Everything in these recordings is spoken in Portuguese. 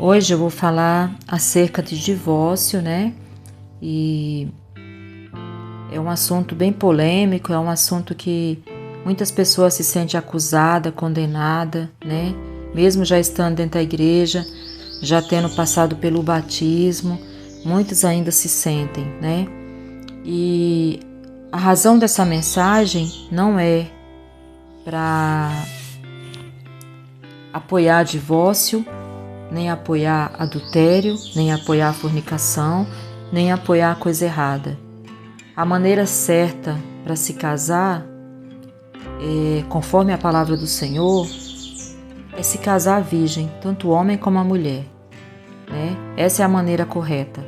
Hoje eu vou falar acerca de divórcio, né? E é um assunto bem polêmico, é um assunto que muitas pessoas se sentem acusadas, condenadas, né? Mesmo já estando dentro da igreja, já tendo passado pelo batismo, muitos ainda se sentem, né? E a razão dessa mensagem não é para apoiar divórcio, nem apoiar adultério, nem apoiar fornicação, nem apoiar coisa errada. A maneira certa para se casar, conforme a palavra do Senhor, é se casar virgem, tanto o homem como a mulher, né? Essa é a maneira correta.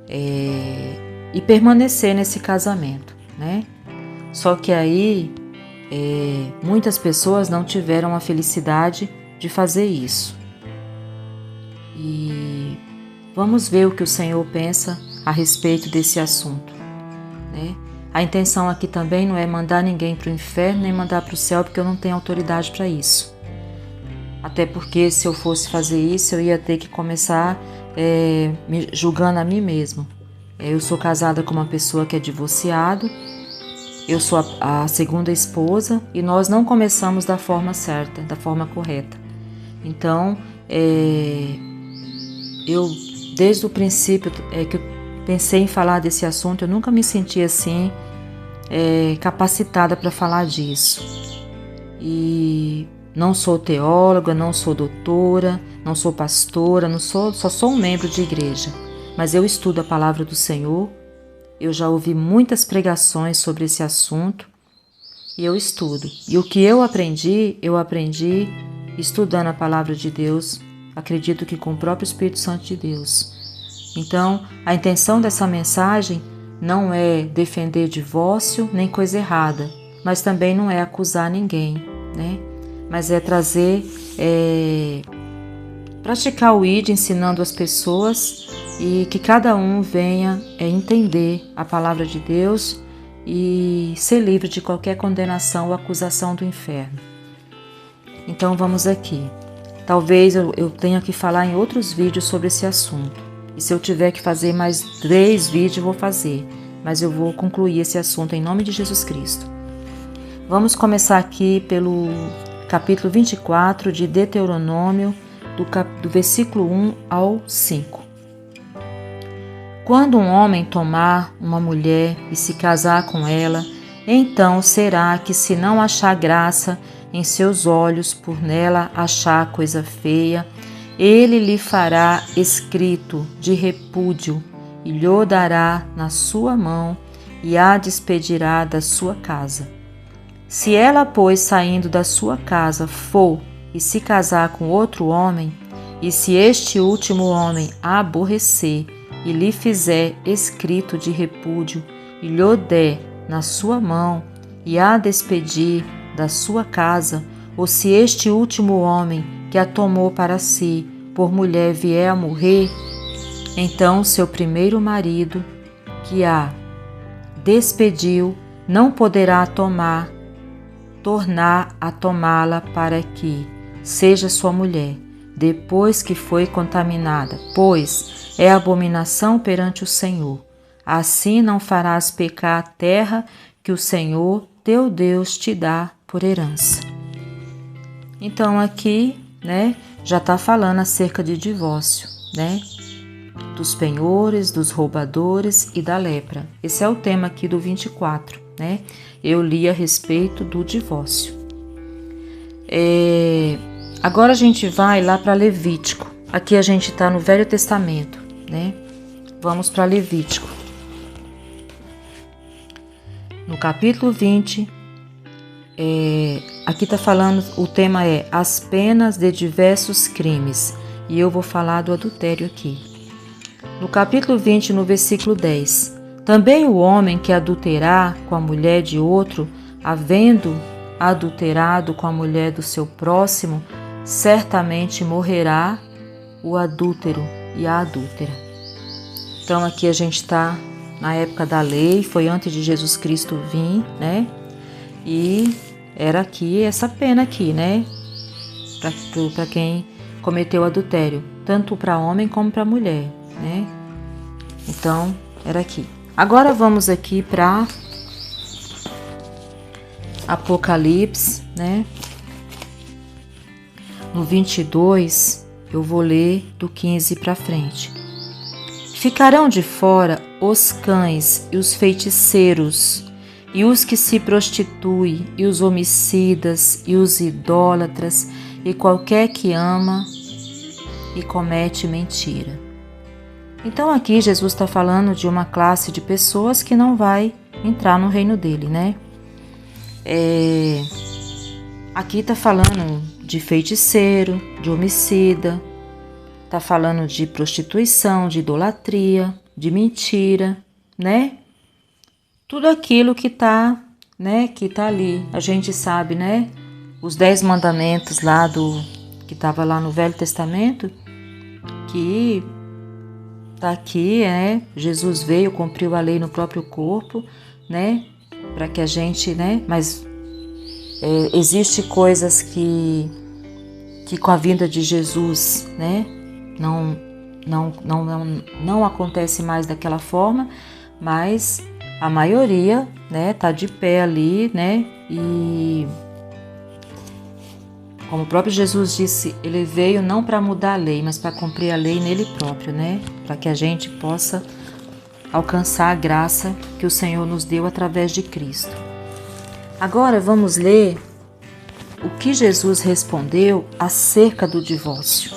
E permanecer nesse casamento, né? Só que aí muitas pessoas não tiveram a felicidade de fazer isso. E vamos ver o que o Senhor pensa a respeito desse assunto, né? A intenção aqui também não é mandar ninguém para o inferno nem mandar para o céu, porque eu não tenho autoridade para isso. Até porque se eu fosse fazer isso, eu ia ter que começar me julgando a mim mesmo. Eu sou casada com uma pessoa que é divorciado, eu sou a segunda esposa e nós não começamos da forma certa, da forma correta. Então, eu desde o princípio que eu pensei em falar desse assunto, eu nunca me senti assim capacitada para falar disso. E não sou teóloga, não sou doutora, não sou pastora, só sou um membro de igreja. Mas eu estudo a palavra do Senhor, eu já ouvi muitas pregações sobre esse assunto e eu estudo. E o que eu aprendi estudando a palavra de Deus, acredito que com o próprio Espírito Santo de Deus. Então, a intenção dessa mensagem não é defender divórcio nem coisa errada, mas também não é acusar ninguém, né? Mas é trazer, praticar o ID, ensinando as pessoas e que cada um venha entender a palavra de Deus e ser livre de qualquer condenação ou acusação do inferno. Então vamos aqui. Talvez eu tenha que falar em outros vídeos sobre esse assunto. E se eu tiver que fazer mais 3 vídeos, eu vou fazer. Mas eu vou concluir esse assunto em nome de Jesus Cristo. Vamos começar aqui pelo capítulo 24 de Deuteronômio, do versículo 1 ao 5. Quando um homem tomar uma mulher e se casar com ela, então será que, se não achar graça em seus olhos por nela achar coisa feia, ele lhe fará escrito de repúdio e lhe dará na sua mão e a despedirá da sua casa. Se ela, pois, saindo da sua casa, for e se casar com outro homem, e se este último homem a aborrecer e lhe fizer escrito de repúdio e lhe der na sua mão e a despedir da sua casa, ou se este último homem que a tomou para si por mulher vier a morrer, então seu primeiro marido que a despediu não poderá tornar a tomá-la para que seja sua mulher, depois que foi contaminada, pois é abominação perante o Senhor. Assim não farás pecar a terra que o Senhor teu Deus te dá por herança. Então aqui, né, já está falando acerca de divórcio, né? Dos penhores, dos roubadores e da lepra. Esse é o tema aqui do 24, né? Eu li a respeito do divórcio. Agora a gente vai lá para Levítico. Aqui a gente está no Velho Testamento, né? Vamos para Levítico. No capítulo 20, aqui está falando, o tema é as penas de diversos crimes. E eu vou falar do adultério aqui. No capítulo 20, no versículo 10. Também o homem que adulterar com a mulher de outro, havendo adulterado com a mulher do seu próximo, certamente morrerá o adúltero e a adúltera. Então aqui a gente está na época da lei, foi antes de Jesus Cristo vir, né? E era aqui essa pena aqui, né? Para quem cometeu adultério, tanto para homem como para mulher, né? Então, era aqui. Agora vamos aqui para Apocalipse, né? No 22, eu vou ler do 15 para frente. Ficarão de fora os cães e os feiticeiros, e os que se prostituem, e os homicidas, e os idólatras, e qualquer que ama e comete mentira. Então aqui Jesus está falando de uma classe de pessoas que não vai entrar no reino dele, né? Aqui está falando de feiticeiro, de homicida, está falando de prostituição, de idolatria, de mentira, né? Tudo aquilo que tá, né, que tá ali. A gente sabe, né? Os 10 mandamentos lá que estava lá no Velho Testamento, que tá aqui, né? Jesus veio, cumpriu a lei no próprio corpo, né? Para que a gente, né? Mas existe coisas que com a vinda de Jesus, né? Não acontece mais daquela forma, mas a maioria, né, tá de pé ali, né? E como o próprio Jesus disse, ele veio não para mudar a lei, mas para cumprir a lei nele próprio, né? Para que a gente possa alcançar a graça que o Senhor nos deu através de Cristo. Agora vamos ler o que Jesus respondeu acerca do divórcio.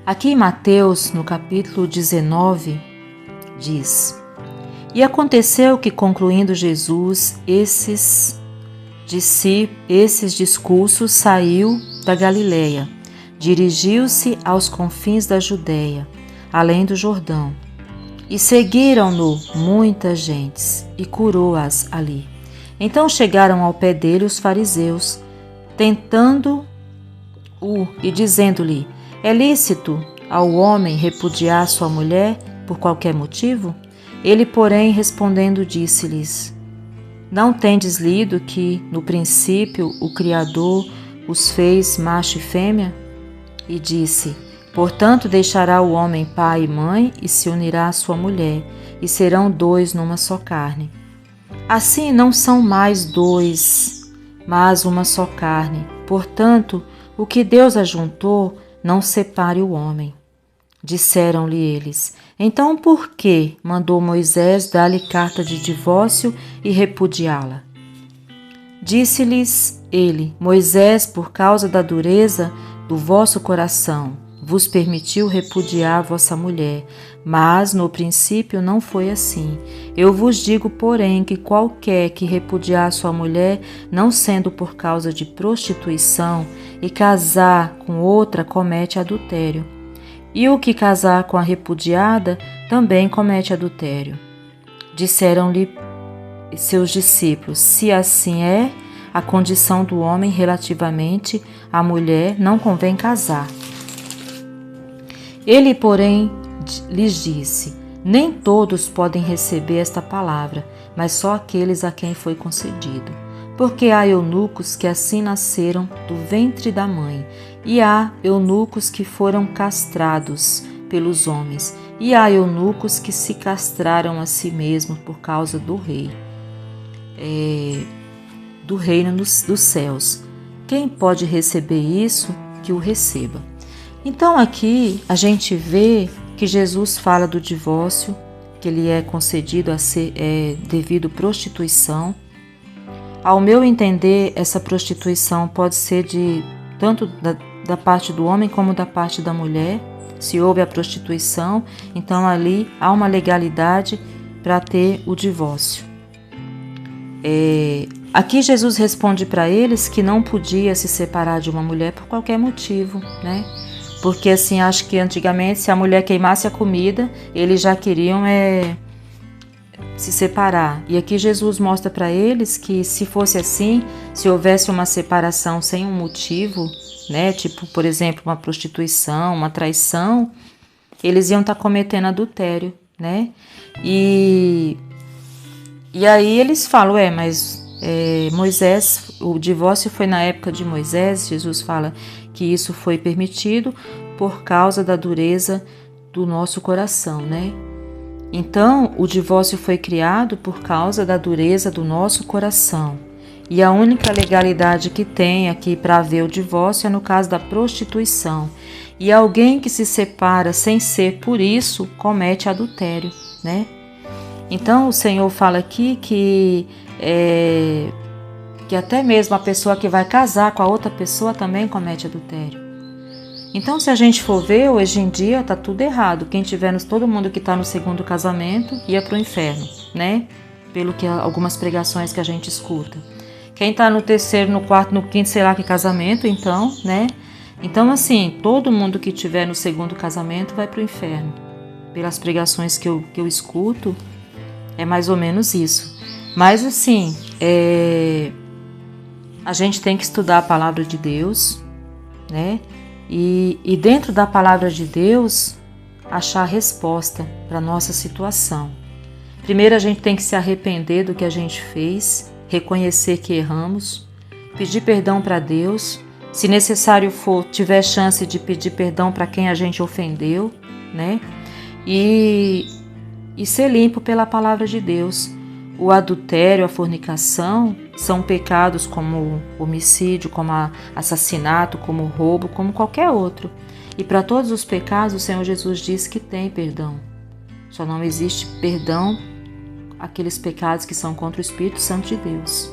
Aqui em Mateus, no capítulo 19, diz: E aconteceu que, concluindo Jesus esses discursos, saiu da Galileia, dirigiu-se aos confins da Judéia, além do Jordão, e seguiram-no muitas gentes, e curou-as ali. Então chegaram ao pé dele os fariseus, tentando-o e dizendo-lhe: É lícito ao homem repudiar sua mulher por qualquer motivo? Ele, porém, respondendo, disse-lhes: Não tendes lido que, no princípio, o Criador os fez macho e fêmea? E disse: Portanto, deixará o homem pai e mãe e se unirá à sua mulher, e serão 2 numa só carne. Assim não são mais 2, mas uma só carne. Portanto, o que Deus ajuntou, não separe o homem. Disseram-lhe eles: Então por que mandou Moisés dar-lhe carta de divórcio e repudiá-la? Disse-lhes ele: Moisés, por causa da dureza do vosso coração, vos permitiu repudiar vossa mulher, mas no princípio não foi assim. Eu vos digo, porém, que qualquer que repudiar sua mulher, não sendo por causa de prostituição, e casar com outra, comete adultério. E o que casar com a repudiada, também comete adultério. Disseram-lhe seus discípulos: Se assim é, a condição do homem relativamente à mulher, não convém casar. Ele, porém, lhes disse: Nem todos podem receber esta palavra, mas só aqueles a quem foi concedido. Porque há eunucos que assim nasceram do ventre da mãe, e há eunucos que foram castrados pelos homens, e há eunucos que se castraram a si mesmos por causa do rei, do reino dos céus. Quem pode receber isso, que o receba. Então aqui a gente vê que Jesus fala do divórcio, que ele é concedido a ser devido à prostituição. Ao meu entender, essa prostituição pode ser tanto da parte do homem como da parte da mulher. Se houve a prostituição, então ali há uma legalidade para ter o divórcio. Aqui Jesus responde para eles que não podia se separar de uma mulher por qualquer motivo, né? Porque assim, acho que antigamente, se a mulher queimasse a comida, eles já queriam se separar. E aqui Jesus mostra para eles que se fosse assim, se houvesse uma separação sem um motivo, né, tipo, por exemplo, uma prostituição, uma traição, eles iam estar cometendo adultério, né? E aí eles falam: mas Moisés, o divórcio foi na época de Moisés. Jesus fala que isso foi permitido por causa da dureza do nosso coração, né? Então, o divórcio foi criado por causa da dureza do nosso coração. E a única legalidade que tem aqui para haver o divórcio é no caso da prostituição. E alguém que se separa sem ser por isso comete adultério, né? Então, o Senhor fala aqui que até mesmo a pessoa que vai casar com a outra pessoa também comete adultério. Então, se a gente for ver, hoje em dia tá tudo errado. Quem tiver, todo mundo que está no segundo casamento ia para o inferno, né? Pelo que algumas pregações que a gente escuta. Quem está no terceiro, no quarto, no quinto, sei lá que casamento, então, né? Então, assim, todo mundo que tiver no segundo casamento vai para o inferno. Pelas pregações que eu escuto, é mais ou menos isso. Mas, assim, a gente tem que estudar a palavra de Deus, né? E dentro da palavra de Deus, achar a resposta para a nossa situação. Primeiro a gente tem que se arrepender do que a gente fez, reconhecer que erramos, pedir perdão para Deus, se necessário for, tiver chance de pedir perdão para quem a gente ofendeu, né? E ser limpo pela palavra de Deus. O adultério, a fornicação são pecados como homicídio, como assassinato, como roubo, como qualquer outro. E para todos os pecados o Senhor Jesus diz que tem perdão. Só não existe perdão aqueles pecados que são contra o Espírito Santo de Deus.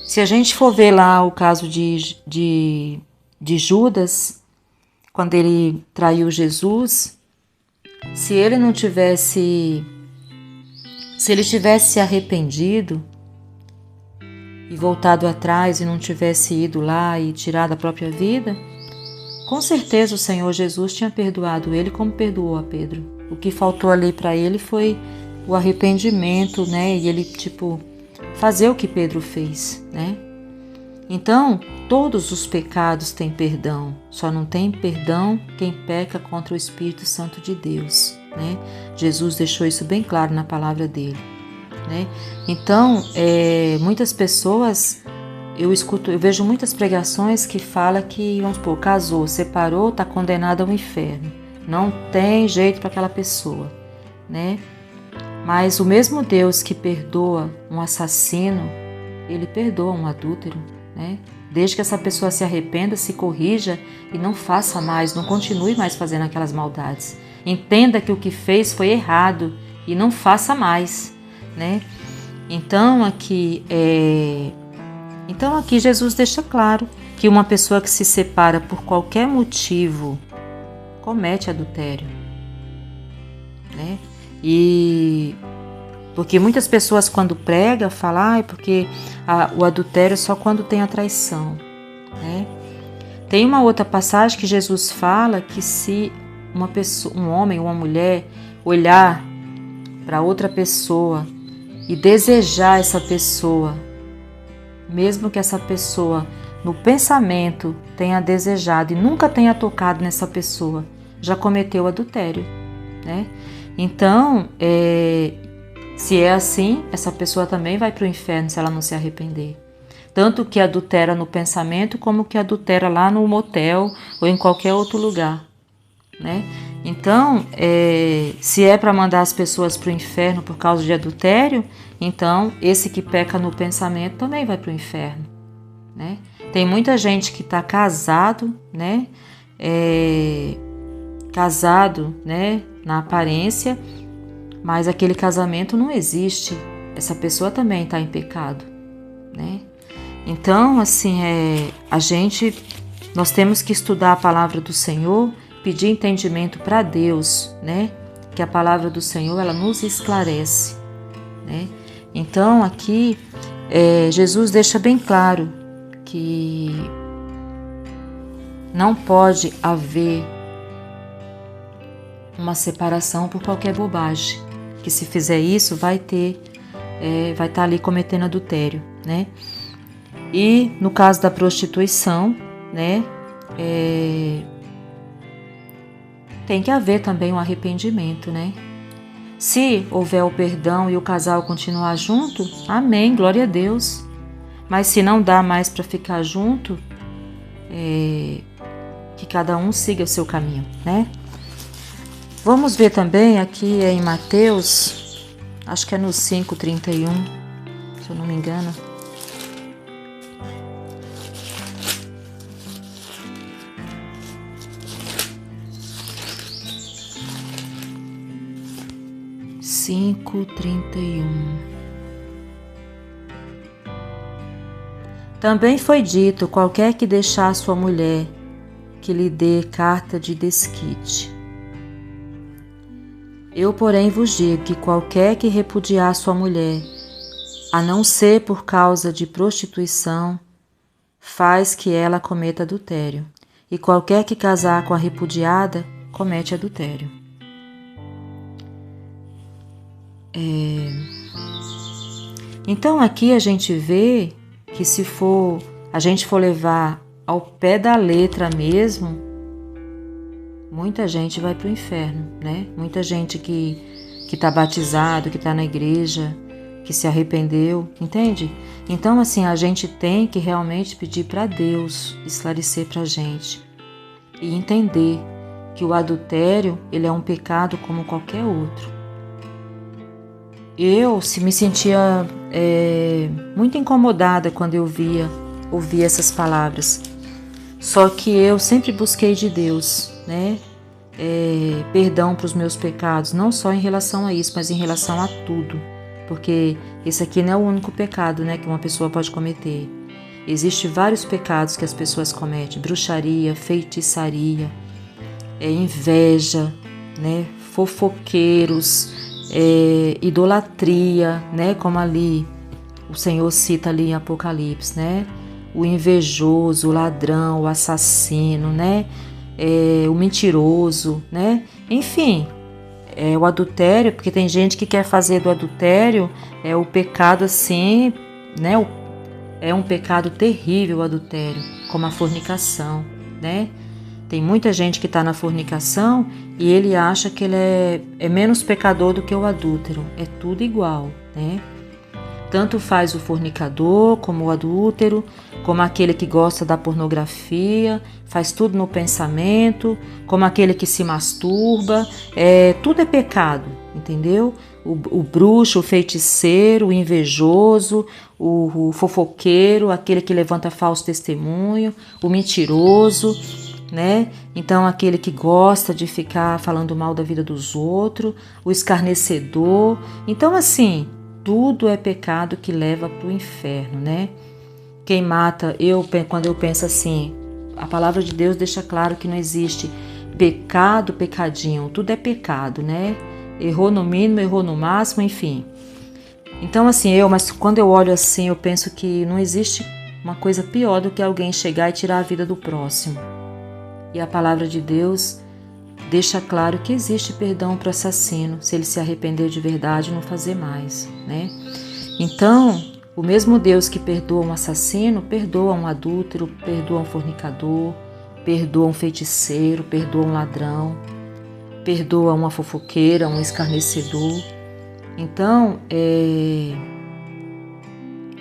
Se a gente for ver lá o caso de Judas, quando ele traiu Jesus, se ele tivesse se arrependido e voltado atrás e não tivesse ido lá e tirado a própria vida, com certeza o Senhor Jesus tinha perdoado ele como perdoou a Pedro. O que faltou ali para ele foi o arrependimento, né? E ele, fazer o que Pedro fez, né? Então, todos os pecados têm perdão, só não tem perdão quem peca contra o Espírito Santo de Deus, né? Jesus deixou isso bem claro na palavra dele, né? Então, muitas pessoas, eu vejo muitas pregações que falam que, vamos supor, casou, separou, está condenado ao inferno. Não tem jeito para aquela pessoa, né? Mas o mesmo Deus que perdoa um assassino, ele perdoa um adúltero, né? Desde que essa pessoa se arrependa, se corrija e não faça mais, não continue mais fazendo aquelas maldades. Entenda que o que fez foi errado e não faça mais, né? Então aqui Jesus deixa claro que uma pessoa que se separa por qualquer motivo comete adultério, né? E porque muitas pessoas quando pregam falam, porque o adultério é só quando tem a traição, né? Tem uma outra passagem que Jesus fala que se uma pessoa, um homem ou uma mulher olhar para outra pessoa e desejar essa pessoa, mesmo que essa pessoa no pensamento tenha desejado e nunca tenha tocado nessa pessoa, já cometeu adultério, né? Então, se é assim, essa pessoa também vai para o inferno se ela não se arrepender. Tanto que adultera no pensamento, como que adultera lá no motel ou em qualquer outro lugar, né? Então, se é para mandar as pessoas para o inferno por causa de adultério, então esse que peca no pensamento também vai para o inferno, né? Tem muita gente que está casado, né? Casado, né? Na aparência, mas aquele casamento não existe. Essa pessoa também está em pecado, né? Então, assim, nós temos que estudar a palavra do Senhor, pedir entendimento para Deus, né? Que a palavra do Senhor, ela nos esclarece, né? Então, aqui, Jesus deixa bem claro que não pode haver uma separação por qualquer bobagem, que se fizer isso vai estar ali cometendo adultério, né? E no caso da prostituição, né, tem que haver também um arrependimento, né? Se houver o perdão e o casal continuar junto, amém, glória a Deus. Mas se não dá mais para ficar junto, que cada um siga o seu caminho, né? Vamos ver também aqui em Mateus, acho que é no 5:31, se eu não me engano. Também foi dito: qualquer que deixar sua mulher, que lhe dê carta de desquite. Eu, porém, vos digo que qualquer que repudiar sua mulher, a não ser por causa de prostituição, faz que ela cometa adultério. E qualquer que casar com a repudiada, comete adultério. Então aqui a gente vê que se a gente for levar ao pé da letra mesmo, muita gente vai para o inferno, né? Muita gente que está batizado, que está na igreja, que se arrependeu, entende? Então assim, a gente tem que realmente pedir para Deus esclarecer para a gente e entender que o adultério, ele é um pecado como qualquer outro. Eu me sentia muito incomodada quando eu ouvia essas palavras. Só que eu sempre busquei de Deus, né? Perdão para os meus pecados, não só em relação a isso, mas em relação a tudo. Porque esse aqui não é o único pecado, né, que uma pessoa pode cometer. Existem vários pecados que as pessoas cometem: bruxaria, feitiçaria, inveja, né, fofoqueiros, idolatria, né? Como ali o Senhor cita ali em Apocalipse, né? O invejoso, o ladrão, o assassino, né? O mentiroso, né? Enfim, o adultério, porque tem gente que quer fazer do adultério o pecado assim, né? É um pecado terrível o adultério, como a fornicação, né? Tem muita gente que está na fornicação e ele acha que ele é menos pecador do que o adúltero. É tudo igual, né? Tanto faz o fornicador como o adúltero, como aquele que gosta da pornografia, faz tudo no pensamento, como aquele que se masturba. Tudo é pecado, entendeu? O bruxo, o feiticeiro, o invejoso, o fofoqueiro, aquele que levanta falso testemunho, o mentiroso, né? Então aquele que gosta de ficar falando mal da vida dos outros, o escarnecedor. Então assim, tudo é pecado que leva para o inferno, né? Quem mata, quando eu penso assim, a palavra de Deus deixa claro que não existe pecado, pecadinho, tudo é pecado, né? Errou no mínimo, errou no máximo, enfim. Então assim, mas quando eu olho assim, eu penso que não existe uma coisa pior do que alguém chegar e tirar a vida do próximo. E a palavra de Deus deixa claro que existe perdão para o assassino, se ele se arrepender de verdade e não fazer mais, né? Então, o mesmo Deus que perdoa um assassino, perdoa um adúltero, perdoa um fornicador, perdoa um feiticeiro, perdoa um ladrão, perdoa uma fofoqueira, um escarnecedor. Então,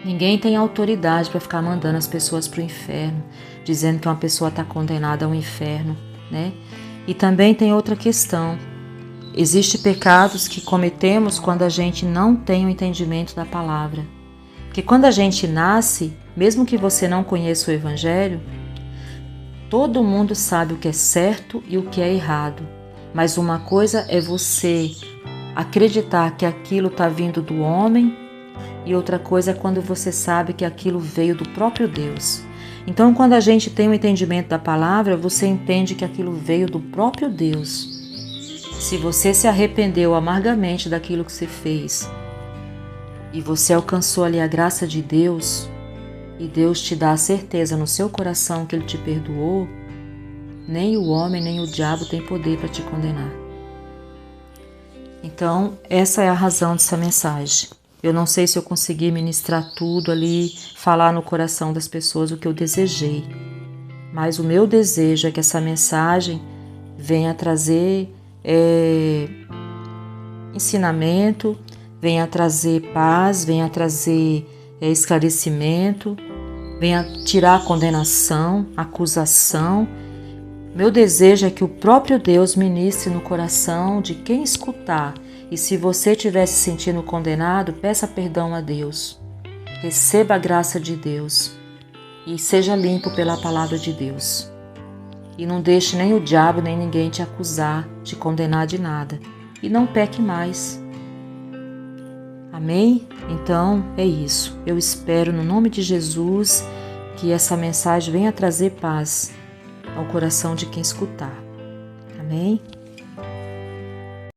ninguém tem autoridade para ficar mandando as pessoas para o inferno, dizendo que uma pessoa está condenada ao inferno, né? E também tem outra questão. Existem pecados que cometemos quando a gente não tem o entendimento da palavra. Porque quando a gente nasce, mesmo que você não conheça o Evangelho, todo mundo sabe o que é certo e o que é errado. Mas uma coisa é você acreditar que aquilo está vindo do homem e outra coisa é quando você sabe que aquilo veio do próprio Deus. Então, quando a gente tem o entendimento da palavra, você entende que aquilo veio do próprio Deus. Se você se arrependeu amargamente daquilo que você fez e você alcançou ali a graça de Deus e Deus te dá a certeza no seu coração que Ele te perdoou, nem o homem nem o diabo tem poder para te condenar. Então, essa é a razão dessa mensagem. Eu não sei se eu consegui ministrar tudo ali, falar no coração das pessoas o que eu desejei. Mas o meu desejo é que essa mensagem venha trazer ensinamento, venha trazer paz, venha trazer esclarecimento, venha tirar a condenação, a acusação. Meu desejo é que o próprio Deus ministre no coração de quem escutar. E se você estiver se sentindo condenado, peça perdão a Deus. Receba a graça de Deus e seja limpo pela palavra de Deus. E não deixe nem o diabo nem ninguém te acusar, te condenar de nada. E não peque mais. Amém? Então é isso. Eu espero no nome de Jesus que essa mensagem venha trazer paz ao coração de quem escutar. Amém?